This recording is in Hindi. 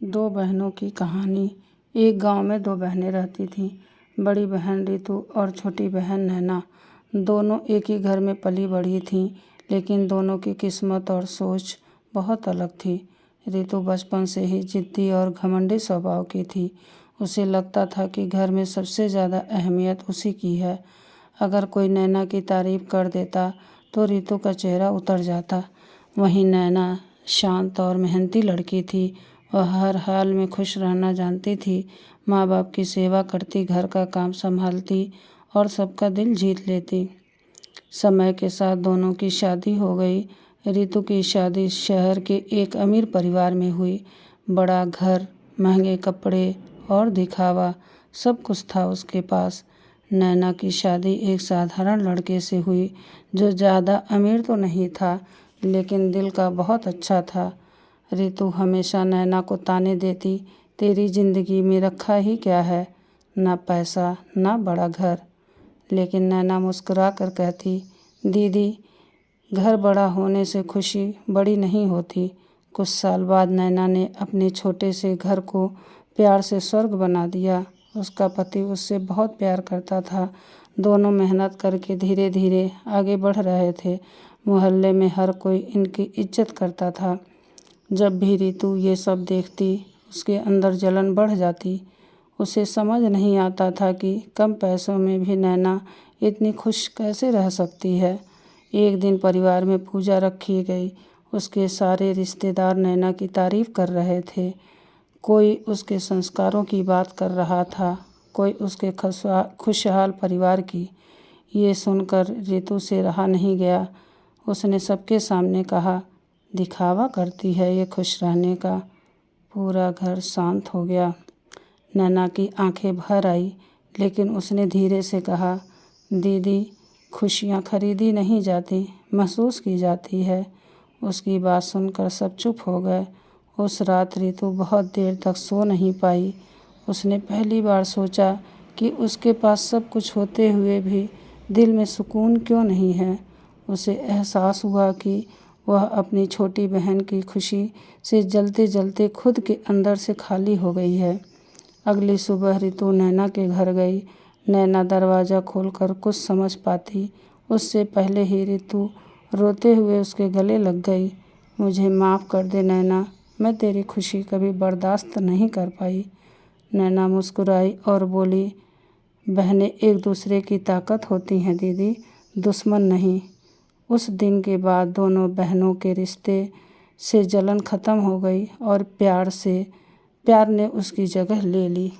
दो बहनों की कहानी। एक गांव में दो बहनें रहती थीं। बड़ी बहन रितु और छोटी बहन नैना। दोनों एक ही घर में पली बढ़ी थीं, लेकिन दोनों की किस्मत और सोच बहुत अलग थी। रितु बचपन से ही जिद्दी और घमंडी स्वभाव की थी। उसे लगता था कि घर में सबसे ज़्यादा अहमियत उसी की है। अगर कोई नैना की तारीफ कर देता तो रितु का चेहरा उतर जाता। वहीं नैना शांत और मेहनती लड़की थी। वह हर हाल में खुश रहना जानती थी। माँ बाप की सेवा करती, घर का काम संभालती और सबका दिल जीत लेती। समय के साथ दोनों की शादी हो गई। रितु की शादी शहर के एक अमीर परिवार में हुई। बड़ा घर, महंगे कपड़े और दिखावा, सब कुछ था उसके पास। नैना की शादी एक साधारण लड़के से हुई, जो ज़्यादा अमीर तो नहीं था, लेकिन दिल का बहुत अच्छा था। रितु हमेशा नैना को ताने देती, तेरी जिंदगी में रखा ही क्या है, ना पैसा ना बड़ा घर। लेकिन नैना मुस्कुरा कर कहती, दीदी, घर बड़ा होने से खुशी बड़ी नहीं होती। कुछ साल बाद नैना ने अपने छोटे से घर को प्यार से स्वर्ग बना दिया। उसका पति उससे बहुत प्यार करता था। दोनों मेहनत करके धीरे धीरे आगे बढ़ रहे थे। मोहल्ले में हर कोई इनकी इज्जत करता था। जब भी रितु ये सब देखती, उसके अंदर जलन बढ़ जाती। उसे समझ नहीं आता था कि कम पैसों में भी नैना इतनी खुश कैसे रह सकती है। एक दिन परिवार में पूजा रखी गई। उसके सारे रिश्तेदार नैना की तारीफ कर रहे थे। कोई उसके संस्कारों की बात कर रहा था, कोई उसके खुशहाल परिवार की। ये सुनकर रितु से रहा नहीं गया। उसने सबके सामने कहा, दिखावा करती है ये खुश रहने का। पूरा घर शांत हो गया। नैना की आंखें भर आई, लेकिन उसने धीरे से कहा, दीदी, खुशियाँ खरीदी नहीं जाती, महसूस की जाती है। उसकी बात सुनकर सब चुप हो गए। उस रात रितु बहुत देर तक सो नहीं पाई। उसने पहली बार सोचा कि उसके पास सब कुछ होते हुए भी दिल में सुकून क्यों नहीं है। उसे एहसास हुआ कि वह अपनी छोटी बहन की खुशी से जलते जलते खुद के अंदर से खाली हो गई है। अगली सुबह रितु नैना के घर गई। नैना दरवाज़ा खोलकर कुछ समझ पाती, उससे पहले ही रितु रोते हुए उसके गले लग गई। मुझे माफ़ कर दे नैना, मैं तेरी खुशी कभी बर्दाश्त नहीं कर पाई। नैना मुस्कुराई और बोली, बहनें एक दूसरे की ताकत होती हैं दीदी, दुश्मन नहीं। उस दिन के बाद दोनों बहनों के रिश्ते से जलन ख़त्म हो गई और प्यार ने उसकी जगह ले ली।